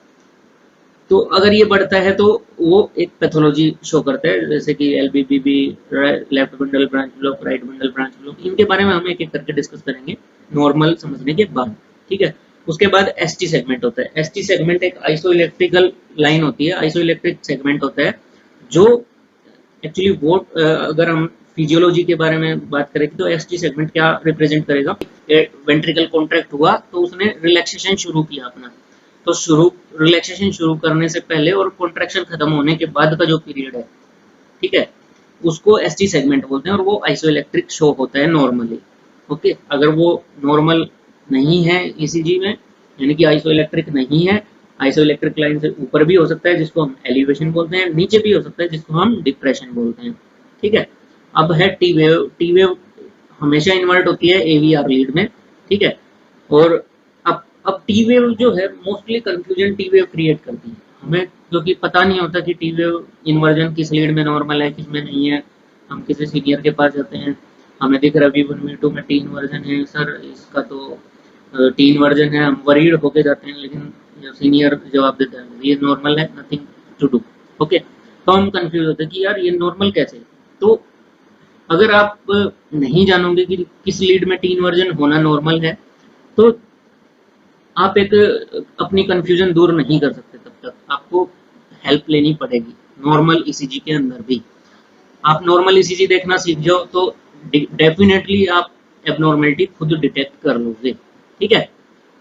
तो अगर ये बढ़ता है तो वो एक पैथोलॉजी शो करता है, जैसे कि LBBB, left bundle branch block, right bundle branch block. इनके बारे में हम एक एक करके डिस्कस करेंगे नॉर्मल समझने के बाद। ठीक है, उसके बाद ST सेगमेंट होता है। ST सेगमेंट एक आइसोइलेक्ट्रिकल लाइन होती है, आइसोइलेक्ट्रिक सेगमेंट होता है जो एक्चुअली वो अगर हम फिजियोलॉजी के बारे में बात करें तो ST सेगमेंट क्या रिप्रेजेंट करेगा। वेंट्रिकल कॉन्ट्रैक्ट हुआ तो उसने रिलैक्सेशन शुरू किया अपना, तो रिलैक्सेशन शुरू करने से पहले और कॉन्ट्रैक्शन खत्म होने के बाद का जो पीरियड है, ठीक है, उसको ST सेगमेंट बोलते हैं, और वो आइसोइलेक्ट्रिक शो होता है नॉर्मली। ओके, अगर वो नॉर्मल नहीं है ECG में, यानी कि आइसोइलेक्ट्रिक नहीं है, आइसोइलेक्ट्रिक लाइन से ऊपर भी हो सकता है जिसको हम एलिवेशन बोलते हैं, नीचे भी हो सकता है जिसको हम डिप्रेशन बोलते हैं। ठीक है, अब है टी वेव। टी वेव हमेशा इन्वर्ट होती है AVR लीड में। ठीक है, और अब अब टी वेव जो है mostly confusion T wave create करती है हमें, क्योंकि पता नहीं होता कि टी वेव इन्वर्जन किस लीड में नॉर्मल है किस में नहीं है। हम किसी सीनियर के पास जाते हैं, हमें दिख रहा है V1 V2 में टी इन्वर्जन है, सर इसका तो टी इन्वर्जन है, हम वरीड होके जाते हैं, लेकिन सीनियर जवाब देता है ये नॉर्मल है, नथिंग टू डू। ओके, तो हम कंफ्यूज होते हैं कि यार ये नॉर्मल कैसे है। तो अगर आप नहीं जानोगे कि किस लीड में टी इन्वर्जन होना नॉर्मल है, तो आप एक अपनी कंफ्यूजन दूर नहीं कर सकते। तब तक आपको हेल्प लेनी पड़ेगी नॉर्मल ईसीजी के अंदर भी। आप नॉर्मल ईसीजी देखना सीख जाओ तो डेफिनेटली आप एबनॉर्मलिटी खुद डिटेक्ट कर लोगे। ठीक है,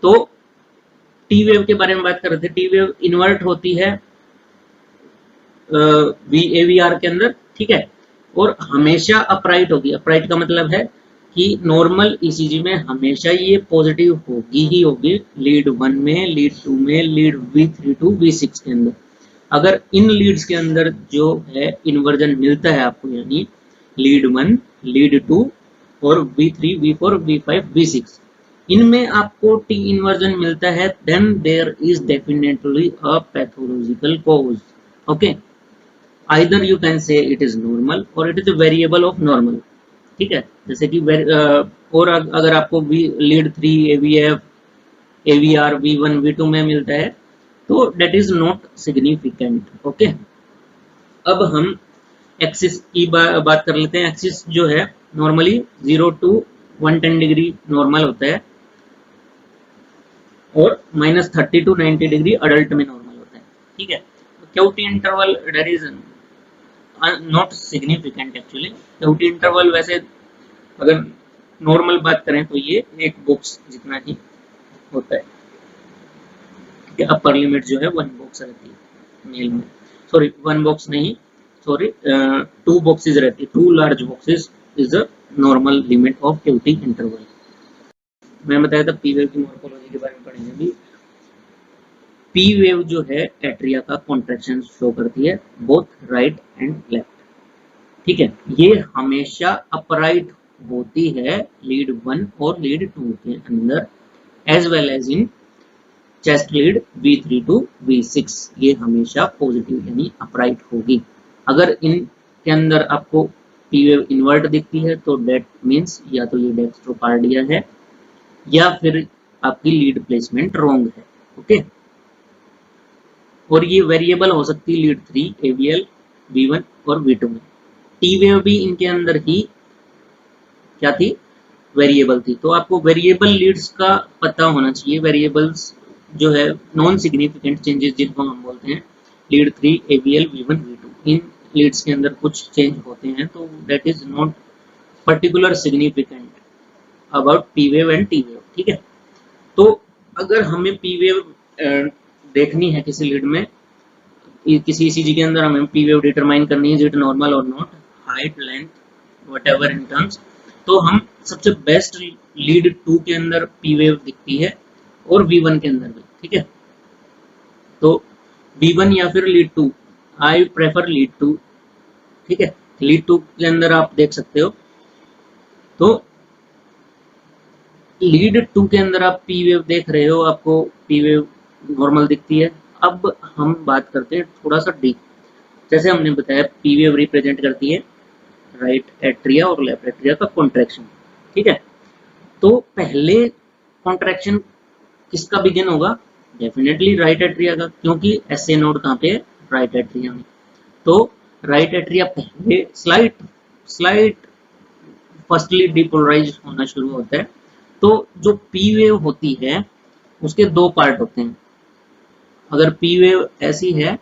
तो टी वेव के बारे में बात कर रहे थे। टी वेव इन्वर्ट होती है AVR के अंदर, ठीक है, और हमेशा अपराइट होगी। अपराइट का मतलब है कि नॉर्मल ईसीजी में हमेशा ये पॉजिटिव होगी ही होगी, लीड 1 में, लीड 2 में, लीड V3 टू V6 के अंदर। अगर इन लीड्स के अंदर जो है इन्वर्जन मिलता है आपको, यानी लीड 1, लीड 2 और V3, V4, V5, V6, इनमें आपको टी इन्वर्जन मिलता है, then there is definitely a pathological cause. Okay, either you can say it is normal or it is a variable of normal। ठीक है, जैसे कि और अगर आपको lead 3 AVF AVR V1 V2 में मिलता है तो that is not significant। Okay, अब हम एक्सिस की बात कर लेते हैं। एक्सिस जो है नॉर्मली 0 to 110 डिग्री नॉर्मल होता है और -30 to 90 डिग्री अडल्ट में नॉर्मल होता है। ठीक है, QT interval there is not significant actually. QT interval वैसे अगर नॉर्मल बात करें तो ये एक बॉक्स जितना ही होता है। ठीक है, अपर लिमिट जो है 1 बॉक्स रहती है मेल में, सॉरी 1 बॉक्स नहीं, सॉरी 2 बॉक्सेस रहती है, 2 large boxes is the normal limit of QT interval. मैं बताया था पी वेव की मॉर्फोलॉजी के बारे में पढ़ेंगे अभी। पी वेव जो है एट्रिया का कॉन्ट्रैक्शन शो करती है, बोथ राइट एंड लेफ्ट। ठीक है, ये हमेशा अपराइट होती है लीड 1 और लीड 2 के अंदर, as well as in chest lead V3 to V6, ये हमेशा पॉजिटिव यानी अपराइट होगी। अगर इनके अंदर आपको पी वेव इन्वर्ट दिखती है तो डेट मीन्स या तो ये डेक्स्ट्रोकार्डिया है या फिर आपकी लीड प्लेसमेंट रॉन्ग है। ओके, और ये वेरिएबल हो सकती है लीड 3 AVL V1 और V2 में। टी वेव भी इनके अंदर ही क्या थी, वेरिएबल थी। तो आपको वेरिएबल लीड्स का पता होना चाहिए। वेरिएबल्स जो है नॉन सिग्निफिकेंट चेंजेस जिनको हम बोलते हैं, लीड 3 AVL V1 V2, इन लीड्स के अंदर कुछ चेंज होते हैं तो that is not particular significant about P wave and T wave. ठीक है, तो अगर हमें पी वेव देखनी है किसी लीड में, किसी ईसीजी के अंदर हमें पी वेव डिटरमाइन करनी है, इज इट नॉर्मल और not, height length whatever in terms, तो हम सबसे बेस्ट लीड 2 के अंदर पी वेव दिखती है और V1 के अंदर भी। ठीक है, तो V1 या फिर लीड 2, आई प्रेफर लीड 2। ठीक है, लीड 2 के अंदर आप देख सकते हो, तो लीड 2 के अंदर आप पी वेव देख रहे हो, आपको पी वेव नॉर्मल दिखती है। अब हम बात करते हैं थोड़ा सा डीप। जैसे हमने बताया पी वेव रिप्रेजेंट करती है राइट एट्रिया और लेफ्ट एट्रिया का कॉन्ट्रैक्शन। ठीक है, तो पहले कॉन्ट्रैक्शन किसका बिगिन होगा, डेफिनेटली राइट एट्रिया का, क्योंकि एसए नोड कहाँ पे है, राइट एट्रिया में। तो राइट एट्रिया पहले स्लाइट फर्स्टली डिपोलराइज होना शुरू होता है। तो जो पी वेव होती है उसके 2 पार्ट होते हैं। अगर पी वेव ऐसी है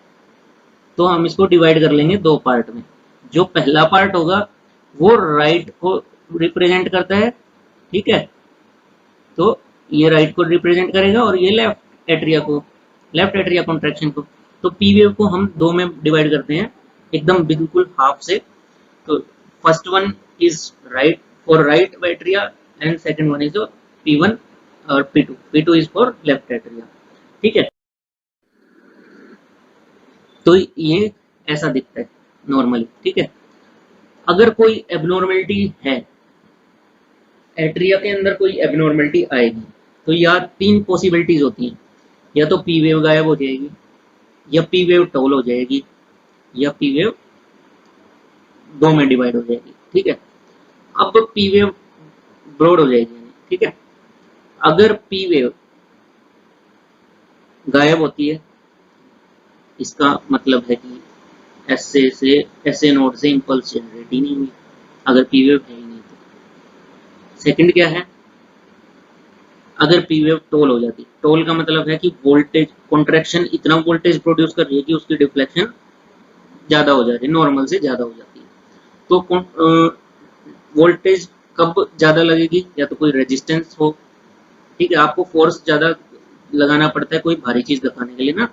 तो हम इसको डिवाइड कर लेंगे 2 पार्ट में। जो पहला पार्ट होगा वो राइट को रिप्रेजेंट करता है। ठीक है, तो ये राइट को रिप्रेजेंट करेगा और ये लेफ्ट एट्रिया कॉन्ट्रैक्शन को। तो पी वेव को हम 2 में डिवाइड करते हैं, एकदम बिल्कुल हाफ से। तो first one is right for right atria and second one is P1 और P2 is for left atria. ठीक है, तो ये ऐसा दिखता है नॉर्मली। ठीक है, अगर कोई एबनॉर्मलिटी है, एट्रिया के अंदर कोई एबनॉर्मलिटी आएगी तो या तीन पॉसिबिलिटीज होती हैं, या तो पी वेव गायब हो जाएगी, या पी वेव टोल हो जाएगी, या पी वेव दो में डिवाइड हो जाएगी। ठीक है, अब पी वेव ब्रॉड हो जाएगी। ठीक है, अगर पी वेव गायब होती है, इसका मतलब है कि ऐसे नोड से इंपल्स जनरेट ही नहीं हुई, अगर पी वेव है ही नहीं तो। सेकंड क्या है, अगर पी वेव टोल हो जाती, टोल का मतलब है कि वोल्टेज कॉन्ट्रैक्शन इतना वोल्टेज प्रोड्यूस कर रही है कि उसकी डिफ्लेक्शन ज्यादा हो जाती है, नॉर्मल से ज्यादा हो जाती है। तो वोल्टेज कब ज्यादा लगेगी, या तो कोई रेजिस्टेंस हो, ठीक है, आपको फोर्स ज्यादा लगाना पड़ता है कोई भारी चीज दिखाने के लिए ना,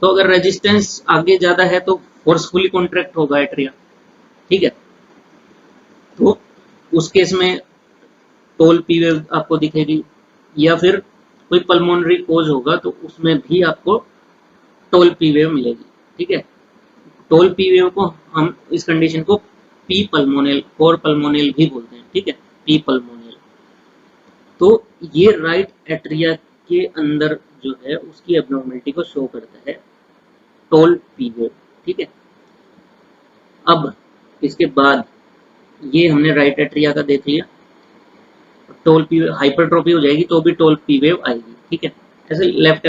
तो अगर रेजिस्टेंस आगे ज्यादा है तो फोर्सफुली कॉन्ट्रैक्ट होगा एट्रिया। ठीक है, तो उस केस में टोल पी वेव आपको दिखेगी, या फिर कोई पल्मोनरी कोज होगा तो उसमें भी आपको टोल पी वेव मिलेगी। ठीक है, टोल पी वेव को हम इस कंडीशन को पी पल्मोनल और पल्मोनल भी बोलते हैं। ठीक है, पी पल्मोनल। तो ये राइट एट्रिया के अंदर जो है उसकी एब्नॉर्मलिटी को शो करता है टोल पी वेव। ठीक है, अब इसके बाद ये हमने राइट एट्रिया का देख लिया, टोल पी हाइपरट्रोफी हो जाएगी तो भी टोल पी वेव आएगी। ठीक है, ऐसे left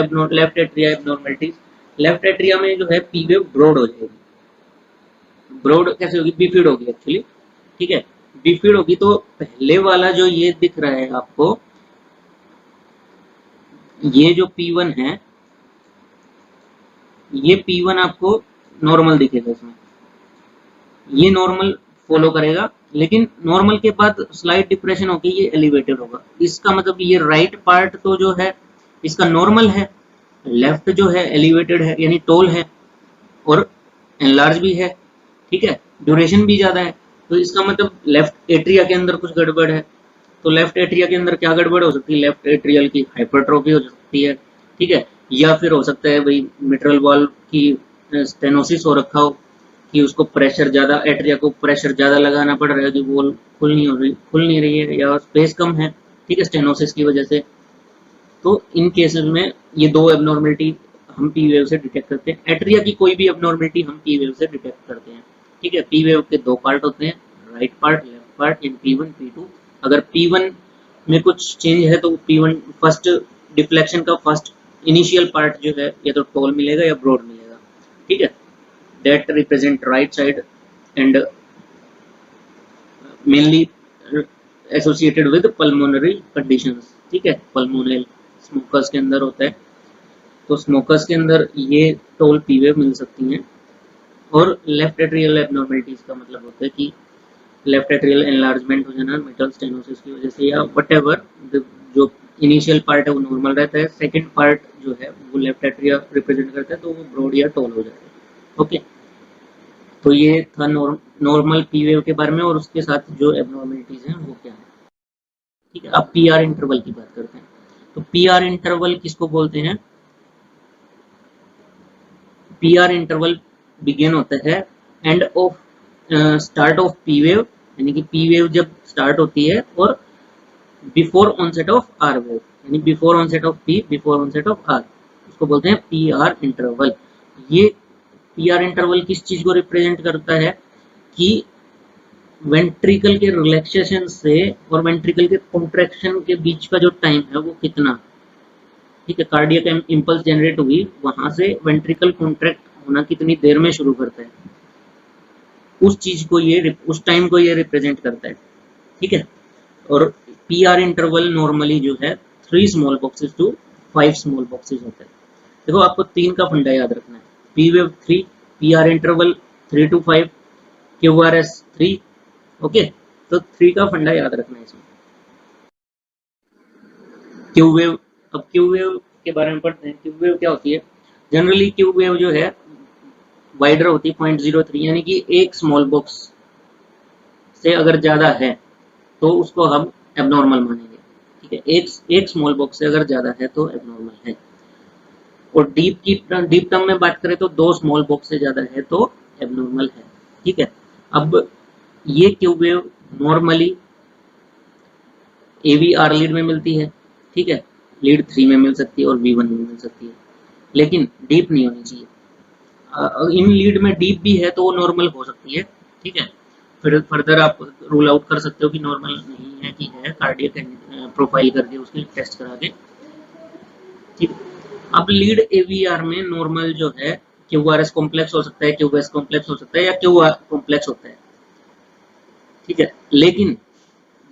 atria abnormalities, left atria में जो है पी वेव ब्रॉड हो जाएगी। ब्रॉड कैसे होगी, बिफिड होगी एक्चुअली। ठीक है, बिफिड होगी तो पहले वाला जो ये दिख रहा है आपको, ये जो P1 है, ये P1 आपको नॉर्मल दिखेगा, इसमें ये नॉर्मल फॉलो करेगा, लेकिन नॉर्मल के बाद स्लाइट डिप्रेशन होकर ये एलिवेटेड होगा। इसका मतलब ये राइट पार्ट तो जो है इसका नॉर्मल है, लेफ्ट जो है एलिवेटेड है यानी टोल है और एनलार्ज भी है। ठीक है, ड्यूरेशन भी ज्यादा है, तो इसका मतलब लेफ्ट एट्रिया के अंदर कुछ गड़बड़ है। तो लेफ्ट एट्रिया के अंदर क्या गड़बड़ हो सकती है, लेफ्ट एट्रियल की हाइपरट्रोफी हो सकती है। ठीक है, या फिर हो सकता है भाई मिट्रल वॉल्व की स्टेनोसिस हो रखा हो कि उसको प्रेशर ज्यादा, एट्रिया को प्रेशर ज्यादा लगाना पड़ रहा है कि वॉल्व खुल नहीं रही है, या स्पेस कम है। ठीक है, स्टेनोसिस की वजह से। तो इन केसेस में ये दो एबनॉर्मलिटी हम पी वेव से डिटेक्ट करते हैं। एट्रिया की कोई भी एबनॉर्मलिटी हम पी वेव से डिटेक्ट करते हैं। ठीक है, पी वेव के दो पार्ट होते हैं, राइट पार्ट, लेफ्ट पार्ट, इन P1 P2। अगर P1 में कुछ चेंज है तो P1 फर्स्ट डिफ्लेक्शन का फर्स्ट इनिशियल पार्ट जो है या तो टोल मिलेगा या ब्रॉड मिलेगा। ठीक है, that represent right side and mainly associated with pulmonary conditions. ठीक है, पल्मोनल स्मोकर्स के अंदर होता है, तो स्मोकर्स के अंदर ये टोल पी वेव मिल सकती हैं। और लेफ्ट एट्रियल एबनॉर्मलिटीज का मतलब होता है कि लेफ्ट एट्रियल एनलार्जमेंट हो जाना मेटल स्टेनोसिस की वजह से, या व्हाटएवर, जो इनिशियल पार्ट है वो नॉर्मल रहता है, सेकंड पार्ट जो है वो लेफ्ट एट्रिया रिप्रेजेंट करता है तो वो ब्रॉड या टोल हो जाता है। ओके, तो ये था नॉर्मल पी वेव के बारे में, और उसके साथ जो एबनॉर्मलिटीज हैं वो क्या है। ठीक है, अब पी आर इंटरवल की बात करते हैं। तो पी आर इंटरवल किसको बोलते हैं, पी आर इंटरवल बिगिन होता है end of start of P wave, यानी कि पी वेव जब स्टार्ट होती है, और before onset of R wave, यानी before onset of P, before onset of R, उसको बोलते हैं पी आर इंटरवल। ये पी आर इंटरवल किस चीज को रिप्रेजेंट करता है कि वेंट्रिकल के रिलैक्सेशन से और वेंट्रिकल के कॉन्ट्रैक्शन के बीच का जो टाइम है वो कितना। ठीक है, कार्डियक इंपल्स जनरेट हुई, वहां से वेंट्रिकल कॉन्ट्रैक्ट होना कितनी देर में शुरू करता है, उस चीज को ये, उस टाइम को ये रिप्रेजेंट करता है। ठीक है, और पी आर इंटरवल नॉर्मली जो है 3 small boxes to 5 small boxes होता है। देखो आपको 3 का फंडा याद रखना है, P wave 3, P R interval 3 to 5, Q R S 3। Okay, तो 3 का फंडा याद रखना है इसमें। क्यू वेव, अब क्यू वेव के बारे में पढ़ते हैं। क्यू वेव क्या होती है, जनरली क्यू वेव जो है वाइडर होती है 0.03, यानी कि एक स्मॉल बॉक्स से अगर ज्यादा है तो उसको हम एबनॉर्मल मानेंगे। ठीक है, एक स्मॉल बॉक्स से अगर ज्यादा है तो एबनॉर्मल है। और डीप टर्म में बात करें तो 2 स्मॉल बॉक्स से ज्यादा है तो एबनॉर्मल है। ठीक है, अब ये Q wave normally AV R lead में मिलती है। ठीक है, लीड 3 में मिल सकती है और V1 में मिल सकती है, लेकिन डीप नहीं होनी चाहिए। इन लीड में डीप भी है तो वो नॉर्मल हो सकती है, ठीक है। फिर फर्दर आप रूल आउट कर सकते हो कि नॉर्मल नहीं है कि है, कार्डियक प्रोफाइल करके उसकी टेस्ट करा के, ठीक। अब लीड एवीआर में नॉर्मल जो है क्यूआरएस कॉम्प्लेक्स हो सकता है, क्यूएस कॉम्प्लेक्स हो सकता है या क्यूआर कॉम्प्लेक्स होता है, ठीक है। लेकिन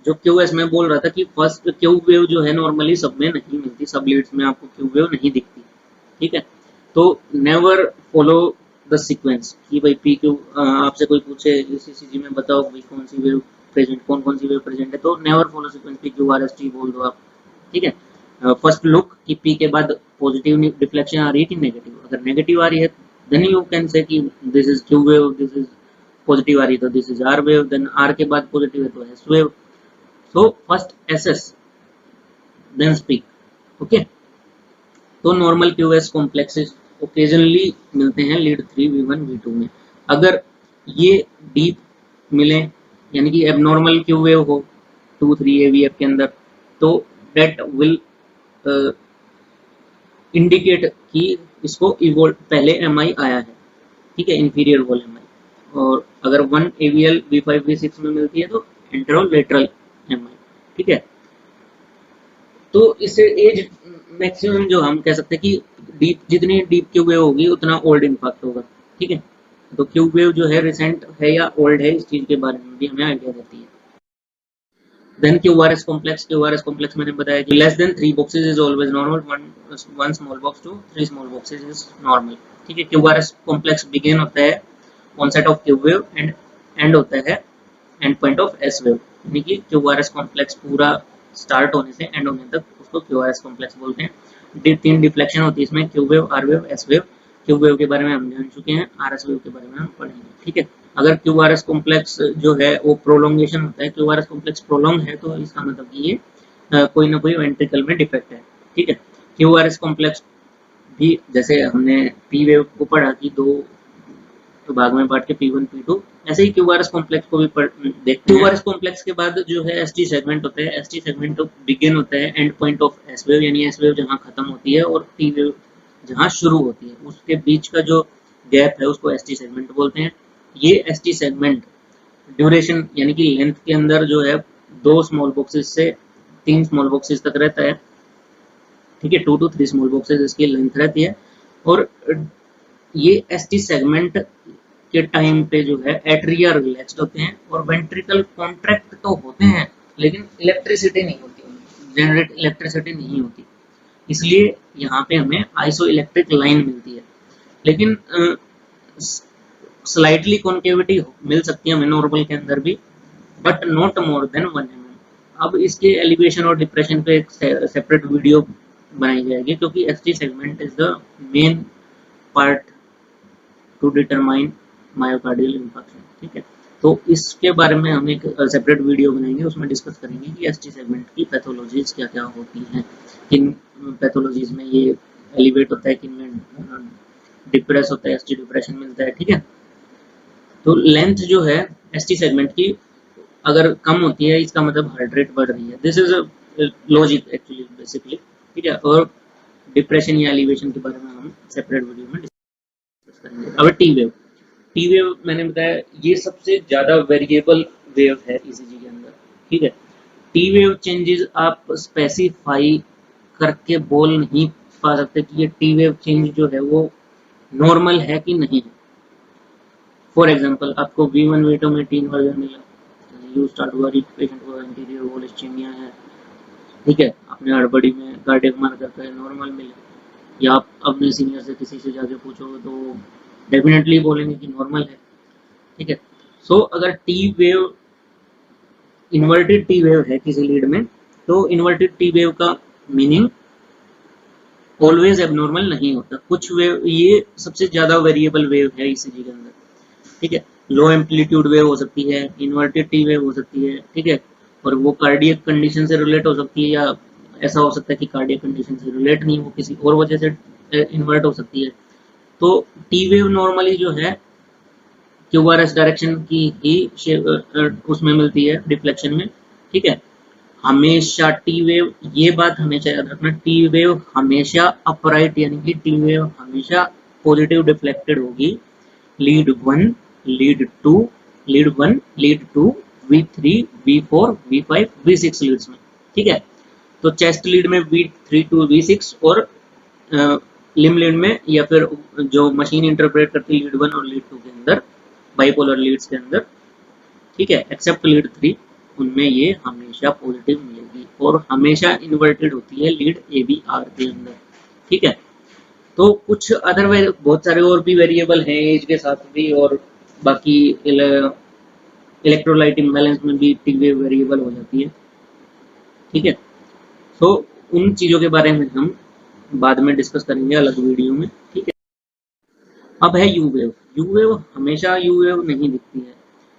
जो क्यूएस में बोल रहा था कि फर्स्ट क्यू वेव जो है नॉर्मली सब में नहीं मिलती, सब लीड्स में आपको क्यू वेव नहीं दिखती, ठीक है। तो नेवर फॉलो द सीक्वेंस कि भाई पी क्यू, आपसे कोई पूछे ईसीजी में बताओ भाई कौन सी वेव प्रेजेंट, कौन सी वेव प्रेजेंट है, तो never follow sequence P Q R S T बोल दो आप, ठीक है। फर्स्ट लुक कि पी के बाद पॉजिटिव डिफ्लेक्शन आ रही है कि नेगेटिव, अगर नेगेटिव आ रही है देन यू कैन से कि this is Q wave, this is positive आ रही है तो this is R wave, then R के बाद पॉजिटिव है तो S wave. So first S S then speak, okay. तो नॉर्मल क्यूएस कॉम्प्लेक्सेस ओकेजनली मिलते हैं लीड 3 V1 V2 में। अगर ये डीप मिले यानी कि एबनॉर्मल क्यू वेव हो 2-3 AVF के अंदर, तो डेट विल इंडिकेट कि इसको इवोल्व पहले MI आया है, ठीक है, इंफीरियर वॉल MI। और अगर 1 AVL V5 V6 में मिलती है तो एंटेरोलेटरल MI, ठीक है। तो इससे एज मैक्सिमम जो हम कह सकते हैं कि डीप, जितनी डीप क्यू वेव होगी उतना ओल्ड इम्पैक्ट होगा, ठीक है। तो क्यू वेव जो है रिसेंट है या ओल्ड है इस चीज के बारे में भी हमें आइडिया देती है। देन क्यूआरएस कॉम्प्लेक्स मैंने बताया कि less than 3 boxes is always normal, one small box to 3 small boxes is normal, ठीक है। क्यूआरएस कॉम्प्लेक्स बिगिन होता है onset of Q wave and end होता है end point of S wave, यानी कि क्यूआरएस कॉम्प्लेक्स पूरा स्टार्ट होने से एंड होने तक उसको क्यूआरएस कॉम्प्लेक्स बोलते हैं। 3 डिफ्लेक्शन होती है इसमें, Q wave, R wave, S wave. Q wave के बारे में हम जान चुके हैं, आरएस वेव के बारे में हम पढ़ेंगे, ठीक है। अगर क्यूआरएस कॉम्प्लेक्स जो है वो प्रोलोंगेशन होता है, क्यूआरएस कॉम्प्लेक्स प्रोलोंग है तो इसका मतलब कि ये कोई ना कोई वेंट्रिकल में डिफेक्ट है, ठीक है। क्यूआरएस कॉम्प्लेक्स भी जैसे हमने पी वेव को पढ़ा कि 2 भाग में बांट के P1 P2, ऐसे ही क्यूआरएस कॉम्प्लेक्स को भी देखते हैं। क्यूआरएस कॉम्प्लेक्स के बाद जो है एसटी सेगमेंट होता है, एसटी सेगमेंट बिगिन होता है end point of S wave, यानी एस वेव जहां खत्म होती है और टी वेव जहां शुरू होती है, उसके बीच का जो गैप है उसको एसटी सेगमेंट बोलते हैं। ये एसटी सेगमेंट ड्यूरेशन यानी कि लेंथ के अंदर जो है 2 स्मॉल बॉक्सेस से 3 स्मॉल बॉक्सेस तक रहता है, ठीक है। 2 to 3 स्मॉल बॉक्सेस इसकी लेंथ रहती है। और ये एसटी सेगमेंट के टाइम पे जो है एट्रिया रिलैक्स्ड होते हैं और वेंट्रिकल कॉन्ट्रैक्ट तो होते हैं लेकिन इलेक्ट्रिसिटी नहीं होती, जनरेट इलेक्ट्रिसिटी नहीं होती, इसलिए यहाँ पे हमें आइसो इलेक्ट्रिक लाइन मिलती है। लेकिन स्लाइटली कॉन्केविटी मिल सकती है हमें नॉर्मल के अंदर भी, but not more than 1 mm। अब इसके एलिवेशन और डिप्रेशन पे एक सेपरेट वीडियो बनाई जाएगी क्योंकि ST segment is the main part two determine myocardial infarction, ठीक है। तो इसके बारे में हम एक सेपरेट वीडियो बनाएंगे, उसमें डिस्कस करेंगे कि एसटी सेगमेंट की पैथोलॉजीज क्या क्या होती हैं, किन पैथोलॉजीज में ये एलिवेट होता है, किन में डिप्रेस होता है, एसटी डिप्रेशन मिलता है, ठीक है। तो लेंथ जो है एसटी सेगमेंट की अगर कम होती है इसका मतलब हार्ट रेट बढ़ रही है, this is logic actually basically, ठीक है। और डिप्रेशन या एलिवेशन के बारे में हम सेपरेट वीडियो में डिस्कस करेंगे। अब टी वेव मैंने बताया ये सबसे ज्यादा वेरिएबल वेव है ईसीजी के अंदर, ठीक है। टी वेव चेंजेस आप स्पेसिफाई करके बोल नहीं पा सकते कि ये टी वेव चेंज जो है वो नॉर्मल है कि नहीं है। फॉर एग्जांपल आपको V1 V2 में टीन वर्जन मिला, यू स्टार्ट वरी पेशेंट को एंटीरियर वॉल इस्चेमिया है, ठीक है। आपने हड़बड़ी में कार्डियक मार्कर पे नॉर्मल मिले, या आप अपने सीनियर से किसी से जाके पूछोगे तो डेफिनेटली बोलेंगे कि नॉर्मल है, ठीक है। सो अगर T wave inverted T wave है किसी लीड में तो इन्वर्टेड टी वेव का मीनिंग ऑलवेज एबनॉर्मल नहीं होता, कुछ वेव ये सबसे ज्यादा वेरिएबल वेव है ईसीजी के अंदर, ठीक है। लो एम्पलीट्यूड वेव हो सकती है, इन्वर्टेड टी वेव हो सकती है, ठीक है। और वो कार्डियक कंडीशन से रिलेट हो सकती है या ऐसा हो सकता है कि कार्डियक कंडीशन से रिलेट नहीं, वो किसी और वजह से इन्वर्ट हो सकती है। तो टी वेव नॉर्मली जो है क्यूआरएस डायरेक्शन की ही उसमें मिलती है डिफ्लेक्शन में, ठीक है। हमेशा टी वेव, ये बात हमेशा याद रखना, टी वेव हमेशा अपराइट यानी कि टी वेव हमेशा पॉजिटिव डिफ्लेक्टेड होगी lead 1, lead 2, lead 1, lead 2, V3, V4, V5, V6 leads में। ठीक है, तो चेस्ट लीड में V3 to V6 और लिम लीड में या फिर जो मशीन इंटरप्रेट करती है लीड 1 और लीड 2 के अंदर, बाइपोलर लीड्स के अंदर, ठीक है, एक्सेप्ट लीड 3, उनमें ये हमेशा पॉजिटिव मिलेगी और हमेशा इन्वर्टेड होती है लीड ABR के अंदर। ठीक है, तो कुछ अदर बहुत सारे और भी वेरिएबल हैं एज के साथ भी, और बाकी इलेक्ट्रोलाइट इम्बैलेंस में भी टी वेव वेरिएबल हो जाती है। ठीक है, तो उन चीज़ों के बारे में हम बाद में डिस्कस करेंगे अलग वीडियो में। ठीक है, अब है यू वेव। यू वेव हमेशा यू वेव नहीं दिखती है।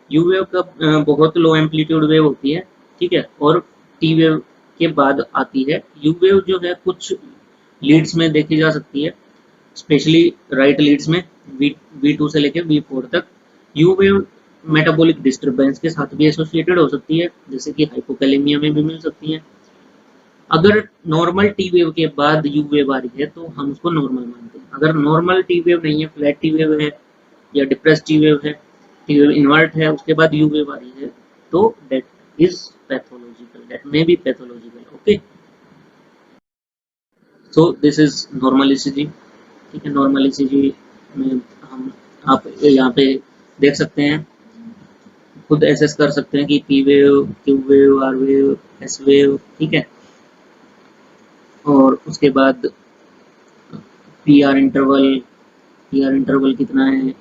यू वेव का बहुत लो एम्पलीट्यूड वेव होती है। ठीक है, और टी वेव के बाद आती है यू वेव, जो है कुछ लीड्स में देखी जा सकती है, स्पेशली राइट लीड्स में V2 से लेकर V4 तक। यू वेव मेटाबॉलिक डिस्टर्बेंस के साथ भी एसोसिएटेड हो सकती है, जैसे कि हाइपोकैलेमिया में भी मिल सकती है। अगर नॉर्मल टी वेव के बाद यू वेव आ रही है तो हम उसको नॉर्मल मानते हैं। अगर नॉर्मल टी वेव नहीं है, फ्लैट टी वेव है या डिप्रेस टी वेव है, टी वेव इन्वर्ट है, उसके बाद यू वेव आ रही है, तो that is pathological, that may be pathological. Okay, so this is normal ECG. ठीक है, नॉर्मल ईसीजी में हम आप यहाँ पे देख सकते हैं, खुद एसेस कर सकते हैं कि P wave, Q wave, R wave, S wave. ठीक है, और उसके बाद पी आर इंटरवल कितना है,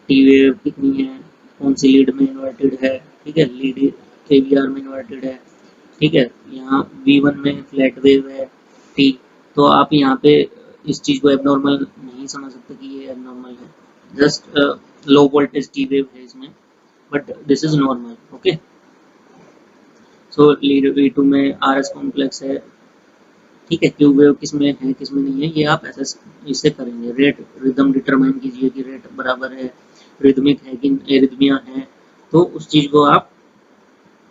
टी वेव कितनी है, कौन सी लीड में इन्वर्टेड है। ठीक है, लीड ABR में इन्वर्टेड है। ठीक है, यहाँ V1 में फ्लैट वेव है टी, तो आप यहाँ पे इस चीज़ को एबनॉर्मल नहीं समझ सकते कि ये एबनॉर्मल है, just low voltage T wave है इसमें, but this is normal. Okay, so lead V2 में RS कॉम्प्लेक्स है। ठीक है, क्यू वेव किस में है किस में नहीं है, ये आप ऐसे इससे करेंगे। रेट रिदम डिटरमाइन कीजिए कि रेट बराबर है, रिदमिक है कि एरिथमिया है, तो उस चीज़ को आप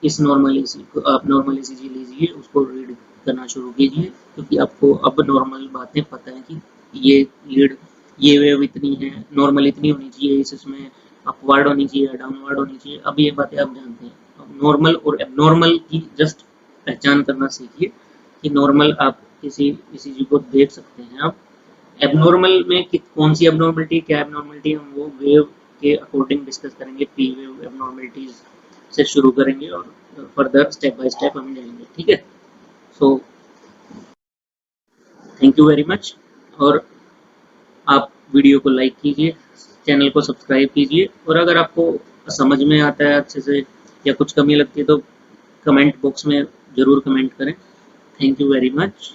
इस नॉर्मल ईसीजी लीजिए, उसको रीड करना शुरू कीजिए, क्योंकि आपको अब नॉर्मल बातें पता है कि ये लीड, ये वेव इतनी है, नॉर्मल इतनी होनी चाहिए, इसमें अपवर्ड होनी चाहिए, डाउनवर्ड होनी चाहिए। अब ये बातें आप जानते हैं। अब नॉर्मल और एबनॉर्मल की जस्ट पहचान करना सीखिए कि नॉर्मल आप किसी ईसीजी को देख सकते हैं। आप एबनॉर्मल में कौन सी एबनॉर्मलिटी, क्या एबनॉर्मलिटी, हम वो वेव के अकॉर्डिंग डिस्कस करेंगे। पी वेव एबनॉर्मलिटीज से शुरू करेंगे और फर्दर स्टेप बाय स्टेप हम जाएंगे। ठीक है, so thank you very much, और आप वीडियो को लाइक कीजिए, चैनल को सब्सक्राइब कीजिए, और अगर आपको समझ में आता है अच्छे से या कुछ कमी लगती है तो कमेंट बॉक्स में ज़रूर कमेंट करें। Thank you very much.